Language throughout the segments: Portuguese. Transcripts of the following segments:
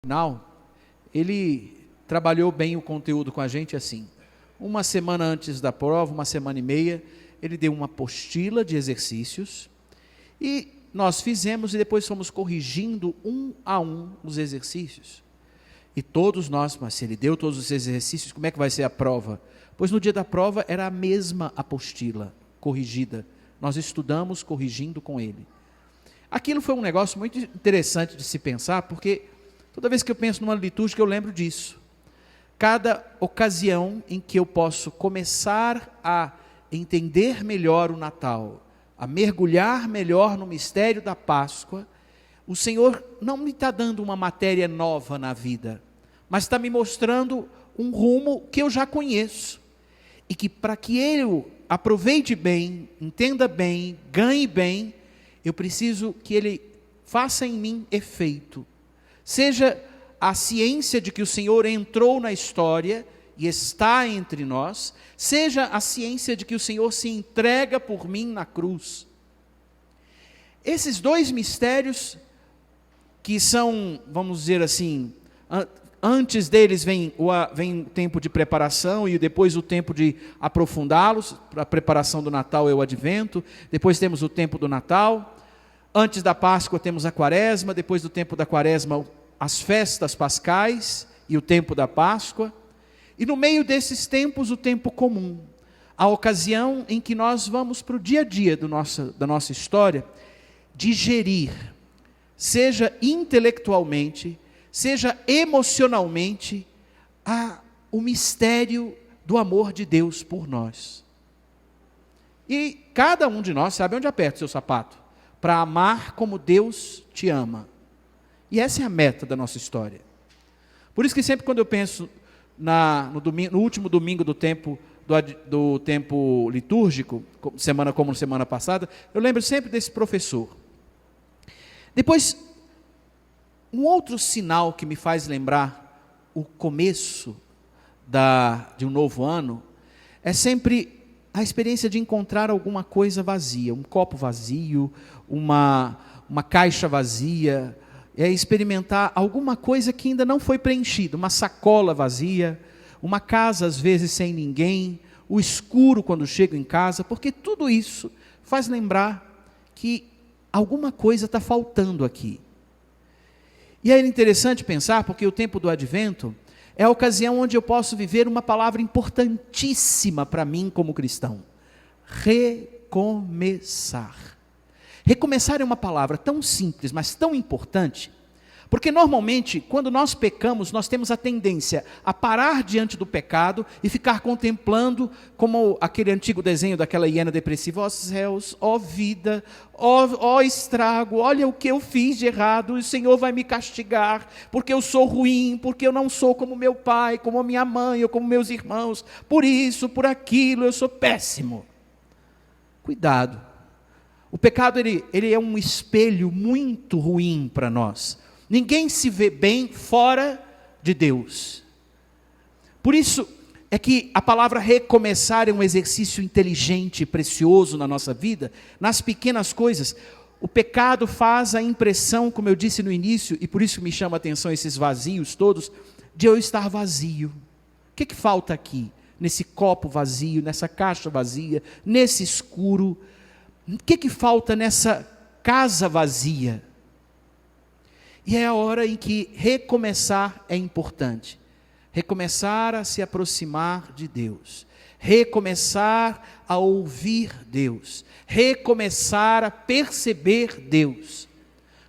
Final, ele trabalhou bem o conteúdo com a gente assim. Uma semana antes da prova, uma semana e meia, ele deu uma apostila de exercícios e nós fizemos e depois fomos corrigindo um a um os exercícios. E todos nós, mas se ele deu todos os exercícios, como é que vai ser a prova? Pois no dia da prova era a mesma apostila corrigida. Nós estudamos corrigindo com ele. Aquilo foi um negócio muito interessante de se pensar, porque toda vez que eu penso numa litúrgica, eu lembro disso. Cada ocasião em que eu posso começar a entender melhor o Natal, a mergulhar melhor no mistério da Páscoa, o Senhor não me está dando uma matéria nova na vida, mas está me mostrando um rumo que eu já conheço. E que para que eu aproveite bem, entenda bem, ganhe bem, eu preciso que ele faça em mim efeito. Seja a ciência de que o Senhor entrou na história e está entre nós, seja a ciência de que o Senhor se entrega por mim na cruz. Esses dois mistérios, que são, vamos dizer assim, antes deles vem o tempo de preparação e depois o tempo de aprofundá-los, a preparação do Natal é o Advento, depois temos o tempo do Natal, antes da Páscoa temos a Quaresma, depois do tempo da Quaresma as festas pascais e o tempo da Páscoa, e no meio desses tempos o tempo comum, a ocasião em que nós vamos para o dia a dia da nossa história, digerir, seja intelectualmente, seja emocionalmente, o mistério do amor de Deus por nós. E cada um de nós sabe onde aperta o seu sapato, para amar como Deus te ama. E essa é a meta da nossa história. Por isso que sempre quando eu penso no último domingo do tempo litúrgico, como semana passada, eu lembro sempre desse professor. Depois, um outro sinal que me faz lembrar o começo de um novo ano, é sempre a experiência de encontrar alguma coisa vazia, um copo vazio, uma caixa vazia, é experimentar alguma coisa que ainda não foi preenchida, uma sacola vazia, uma casa às vezes sem ninguém, o escuro quando chego em casa, porque tudo isso faz lembrar que alguma coisa está faltando aqui. E é interessante pensar, porque o tempo do Advento é a ocasião onde eu posso viver uma palavra importantíssima para mim como cristão: recomeçar. Recomeçar é uma palavra tão simples, mas tão importante, porque normalmente, quando nós pecamos, nós temos a tendência a parar diante do pecado e ficar contemplando, como aquele antigo desenho daquela hiena depressiva: ó céus, ó vida, ó estrago, olha o que eu fiz de errado, o Senhor vai me castigar, porque eu sou ruim, porque eu não sou como meu pai, como a minha mãe, ou como meus irmãos, por isso, por aquilo, eu sou péssimo. Cuidado. O pecado ele é um espelho muito ruim para nós. Ninguém se vê bem fora de Deus. Por isso é que a palavra recomeçar é um exercício inteligente e precioso na nossa vida, nas pequenas coisas. O pecado faz a impressão, como eu disse no início, e por isso me chama a atenção esses vazios todos, de eu estar vazio. O que falta aqui? Nesse copo vazio, nessa caixa vazia, nesse escuro. O que falta nessa casa vazia? E é a hora em que recomeçar é importante. Recomeçar a se aproximar de Deus. Recomeçar a ouvir Deus. Recomeçar a perceber Deus.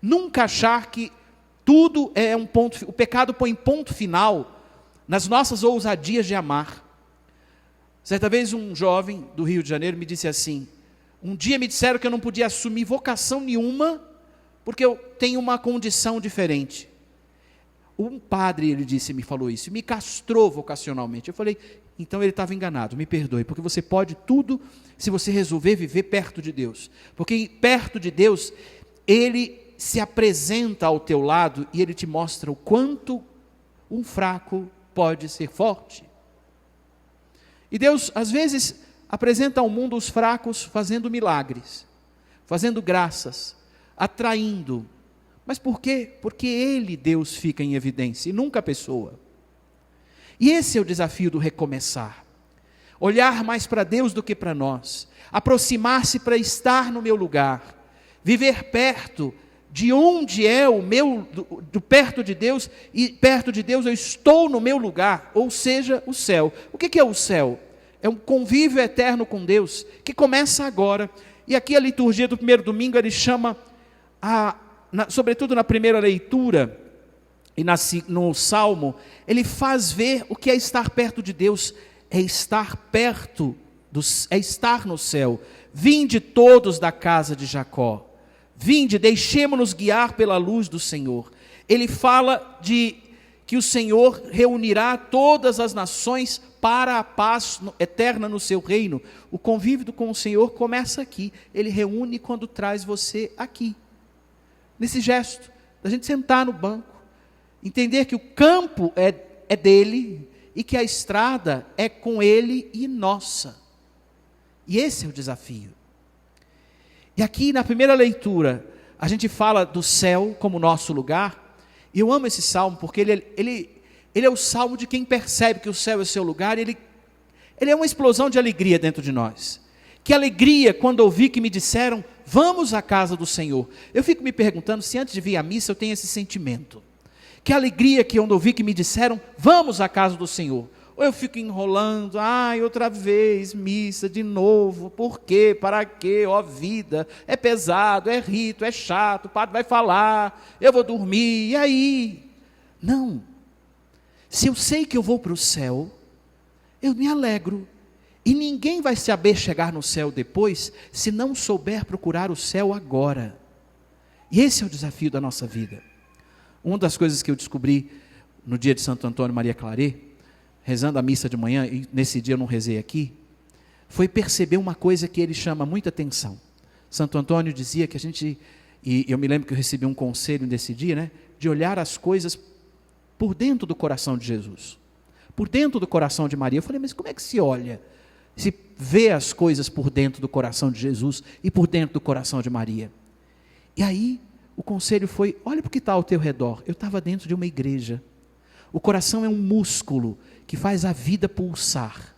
Nunca achar que tudo é um ponto. O pecado põe ponto final nas nossas ousadias de amar. Certa vez um jovem do Rio de Janeiro me disse assim: um dia me disseram que eu não podia assumir vocação nenhuma, porque eu tenho uma condição diferente. Um padre, ele disse, me falou isso, me castrou vocacionalmente. Eu falei, então ele estava enganado, me perdoe, porque você pode tudo se você resolver viver perto de Deus. Porque perto de Deus, ele se apresenta ao teu lado e ele te mostra o quanto um fraco pode ser forte. E Deus, às vezes, apresenta ao mundo os fracos fazendo milagres, fazendo graças, atraindo, Mas por quê? Porque Ele, Deus, fica em evidência e nunca a pessoa. E esse é o desafio do recomeçar. Olhar mais para Deus do que para nós. Aproximar-se para estar no meu lugar. Viver perto de onde é o meu, do perto de Deus, e perto de Deus eu estou no meu lugar, ou seja, o céu. O que é o céu? É um convívio eterno com Deus, que começa agora. E aqui a liturgia do primeiro domingo, ele chama, sobretudo na primeira leitura, e no Salmo, ele faz ver o que é estar perto de Deus, é estar perto, é estar no céu. Vinde todos da casa de Jacó, vinde, deixemo-nos guiar pela luz do Senhor. Ele fala de que o Senhor reunirá todas as nações para a paz eterna no seu reino. O convívio com o Senhor começa aqui, Ele reúne quando traz você aqui, nesse gesto, da gente sentar no banco, entender que o campo é dele, e que a estrada é com Ele e nossa, e esse é o desafio. E aqui na primeira leitura, a gente fala do céu como nosso lugar, e eu amo esse salmo, porque ele é o salmo de quem percebe que o céu é seu lugar, ele é uma explosão de alegria dentro de nós. Que alegria quando ouvi que me disseram, vamos à casa do Senhor. Eu fico me perguntando se antes de vir à missa eu tenho esse sentimento. Que alegria que quando ouvi que me disseram, vamos à casa do Senhor. Ou eu fico enrolando, outra vez, missa de novo, por quê, para quê, ó vida, é pesado, é rito, é chato, o padre vai falar, eu vou dormir, e aí? Não, se eu sei que eu vou para o céu, eu me alegro, e ninguém vai saber chegar no céu depois, se não souber procurar o céu agora, e esse é o desafio da nossa vida. Uma das coisas que eu descobri no dia de Santo Antônio Maria Claret, rezando a missa de manhã, e nesse dia eu não rezei aqui, foi perceber uma coisa que ele chama muita atenção. Santo Antônio dizia que e eu me lembro que eu recebi um conselho nesse dia, de olhar as coisas por dentro do coração de Jesus, por dentro do coração de Maria. Eu falei, mas como é que se olha, se vê as coisas por dentro do coração de Jesus e por dentro do coração de Maria? E aí, o conselho foi, olha para o que está ao teu redor. Eu estava dentro de uma igreja. O coração é um músculo que faz a vida pulsar,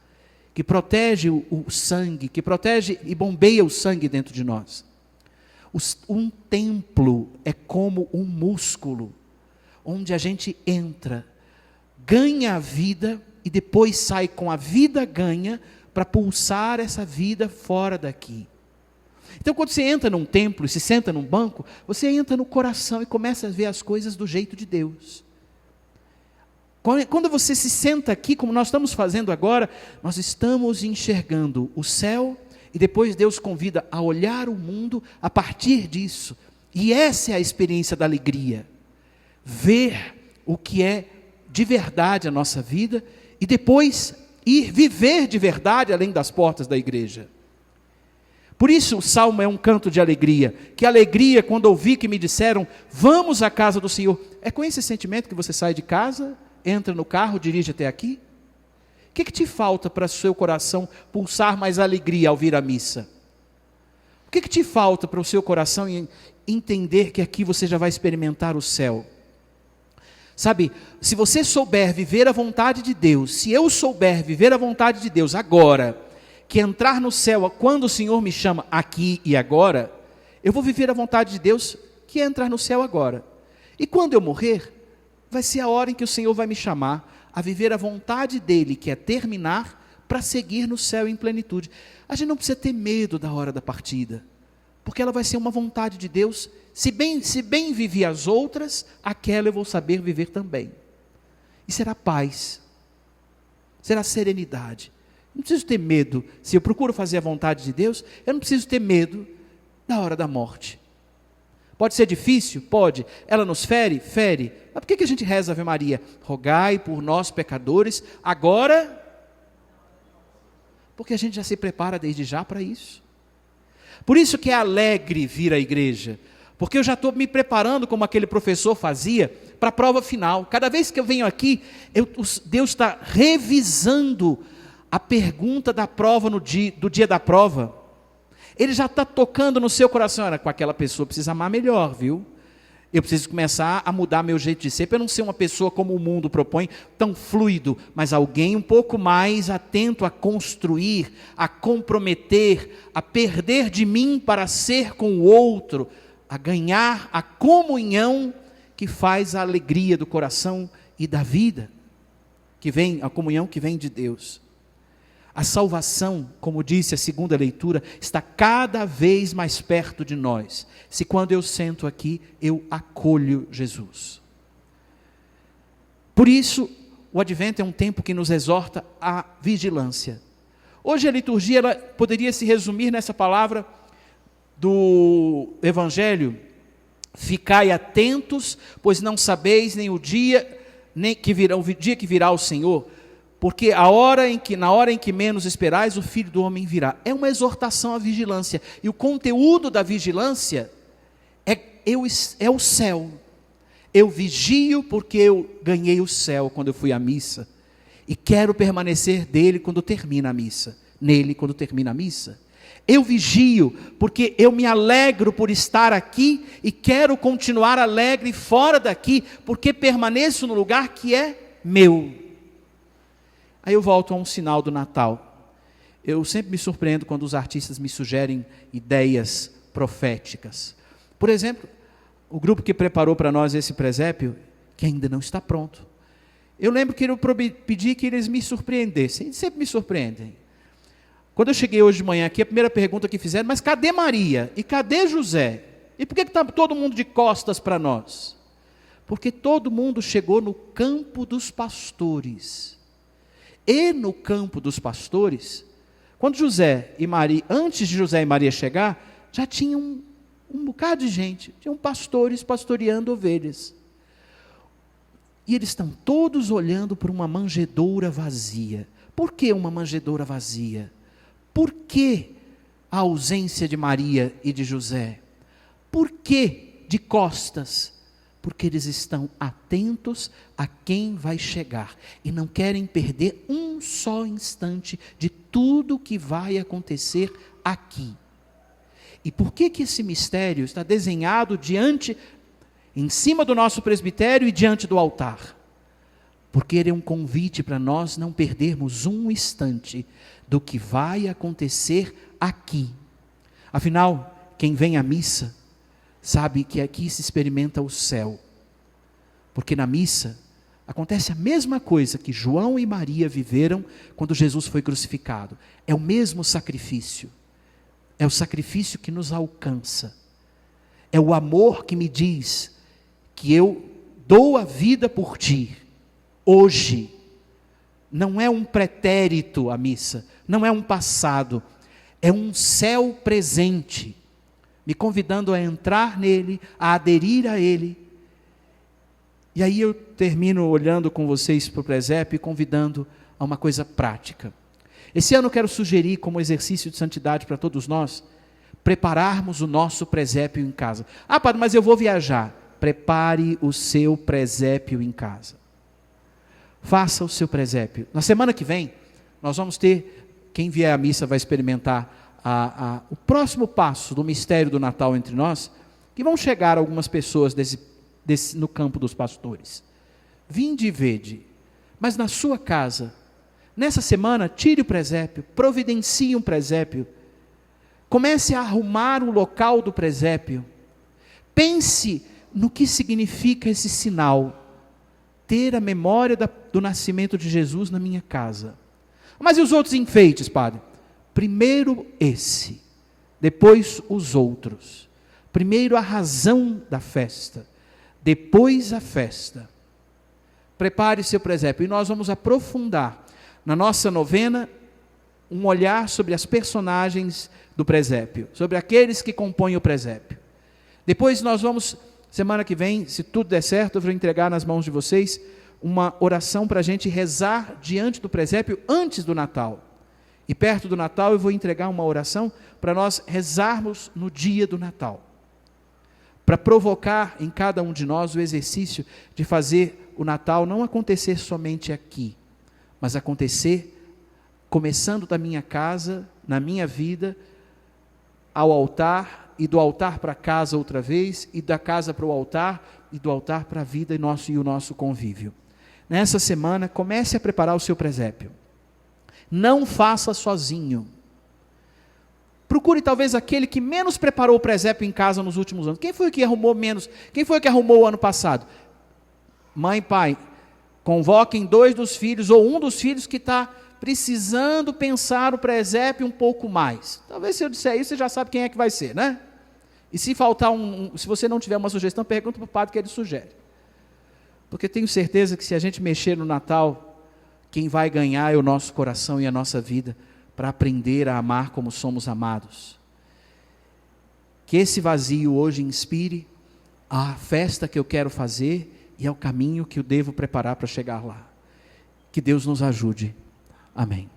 que protege o sangue, que protege e bombeia o sangue dentro de nós. Um templo é como um músculo, onde a gente entra, ganha a vida e depois sai com a vida ganha para pulsar essa vida fora daqui. Então quando você entra num templo e se senta num banco, você entra no coração e começa a ver as coisas do jeito de Deus. Quando você se senta aqui, como nós estamos fazendo agora, nós estamos enxergando o céu, e depois Deus convida a olhar o mundo a partir disso. E essa é a experiência da alegria. Ver o que é de verdade a nossa vida, e depois ir viver de verdade além das portas da igreja. Por isso o Salmo é um canto de alegria. Que alegria quando ouvi que me disseram, vamos à casa do Senhor. É com esse sentimento que você sai de casa, entra no carro, dirige até aqui? O que te falta para o seu coração pulsar mais alegria ao vir à missa? O que te falta para o seu coração entender que aqui você já vai experimentar o céu? Sabe, se você souber viver a vontade de Deus, se eu souber viver a vontade de Deus agora, que entrar no céu quando o Senhor me chama aqui e agora, eu vou viver a vontade de Deus, que é entrar no céu agora. E quando eu morrer, vai ser a hora em que o Senhor vai me chamar a viver a vontade dEle, que é terminar, para seguir no céu em plenitude. A gente não precisa ter medo da hora da partida, porque ela vai ser uma vontade de Deus. Se bem vivi as outras, aquela eu vou saber viver também. E será paz, será serenidade. Não preciso ter medo, se eu procuro fazer a vontade de Deus, eu não preciso ter medo da hora da morte. Pode ser difícil? Pode. Ela nos fere? Fere. Mas por que a gente reza a Ave Maria? Rogai por nós pecadores, agora, porque a gente já se prepara desde já para isso. Por isso que é alegre vir à igreja, porque eu já estou me preparando, como aquele professor fazia, para a prova final. Cada vez que eu venho aqui, Deus está revisando a pergunta da prova do dia da prova. Ele já está tocando no seu coração, com aquela pessoa precisa amar melhor, viu? Eu preciso começar a mudar meu jeito de ser, para não ser uma pessoa como o mundo propõe, tão fluido, mas alguém um pouco mais atento a construir, a comprometer, a perder de mim para ser com o outro, a ganhar a comunhão que faz a alegria do coração e da vida, que vem, a comunhão que vem de Deus. A salvação, como disse a segunda leitura, está cada vez mais perto de nós, se quando eu sento aqui, eu acolho Jesus. Por isso, o Advento é um tempo que nos exorta à vigilância. Hoje a liturgia ela poderia se resumir nessa palavra do Evangelho: ficai atentos, pois não sabeis nem o dia que virá o Senhor, porque na hora em que menos esperais, o Filho do Homem virá. É uma exortação à vigilância, e o conteúdo da vigilância é o céu. Eu vigio porque eu ganhei o céu quando eu fui à missa, e quero permanecer nele quando termina a missa. Eu vigio porque eu me alegro por estar aqui e quero continuar alegre fora daqui, porque permaneço no lugar que é meu. Aí eu volto a um sinal do Natal. Eu sempre me surpreendo quando os artistas me sugerem ideias proféticas. Por exemplo, o grupo que preparou para nós esse presépio, que ainda não está pronto. Eu lembro que eu pedi que eles me surpreendessem. Eles sempre me surpreendem. Quando eu cheguei hoje de manhã aqui, a primeira pergunta que fizeram: mas cadê Maria? E cadê José? E por que está todo mundo de costas para nós? Porque todo mundo chegou no campo dos pastores. E no campo dos pastores, quando José e Maria, antes de José e Maria chegar, já tinha um bocado de gente, tinham pastores pastoreando ovelhas. E eles estão todos olhando para uma manjedoura vazia. Por que uma manjedoura vazia? Por que a ausência de Maria e de José? Por que de costas? Porque eles estão atentos a quem vai chegar e não querem perder um só instante de tudo que vai acontecer aqui. E por que esse mistério está desenhado em cima do nosso presbitério e diante do altar? Porque ele é um convite para nós não perdermos um instante do que vai acontecer aqui. Afinal, quem vem à missa sabe que aqui se experimenta o céu, porque na missa acontece a mesma coisa que João e Maria viveram quando Jesus foi crucificado. É o mesmo sacrifício, é o sacrifício que nos alcança, é o amor que me diz que eu dou a vida por ti, hoje. Não é um pretérito a missa, não é um passado, é um céu presente, me convidando a entrar nele, a aderir a ele. E aí eu termino olhando com vocês para o presépio e convidando a uma coisa prática. Esse ano eu quero sugerir, como exercício de santidade para todos nós, prepararmos o nosso presépio em casa. Ah, padre, mas eu vou viajar. Prepare o seu presépio em casa. Faça o seu presépio. Na semana que vem, nós vamos ter, quem vier à missa vai experimentar o próximo passo do mistério do Natal entre nós, que vão chegar algumas pessoas no campo dos pastores. Vinde e vede, mas na sua casa, nessa semana, tire o presépio, providencie um presépio, comece a arrumar o local do presépio, pense no que significa esse sinal, ter a memória do nascimento de Jesus na minha casa. Mas e os outros enfeites, padre? Primeiro esse, depois os outros. Primeiro a razão da festa, depois a festa. Prepare seu presépio. E nós vamos aprofundar na nossa novena um olhar sobre as personagens do presépio, sobre aqueles que compõem o presépio. Depois nós vamos, semana que vem, se tudo der certo, eu vou entregar nas mãos de vocês uma oração para a gente rezar diante do presépio antes do Natal. E perto do Natal eu vou entregar uma oração para nós rezarmos no dia do Natal. Para provocar em cada um de nós o exercício de fazer o Natal não acontecer somente aqui, mas acontecer começando da minha casa, na minha vida, ao altar e do altar para casa outra vez, e da casa para o altar, e do altar para a vida e o nosso convívio. Nessa semana, comece a preparar o seu presépio. Não faça sozinho. Procure talvez aquele que menos preparou o presépio em casa nos últimos anos. Quem foi que arrumou menos? Quem foi que arrumou o ano passado? Mãe, pai, convoquem 2 dos filhos ou um dos filhos que está precisando pensar o presépio um pouco mais. Talvez se eu disser isso, você já sabe quem é que vai ser, né? E se faltar se você não tiver uma sugestão, pergunta para o padre que ele sugere. Porque tenho certeza que se a gente mexer no Natal, quem vai ganhar é o nosso coração e a nossa vida, para aprender a amar como somos amados. Que esse vazio hoje inspire a festa que eu quero fazer e ao caminho que eu devo preparar para chegar lá. Que Deus nos ajude. Amém.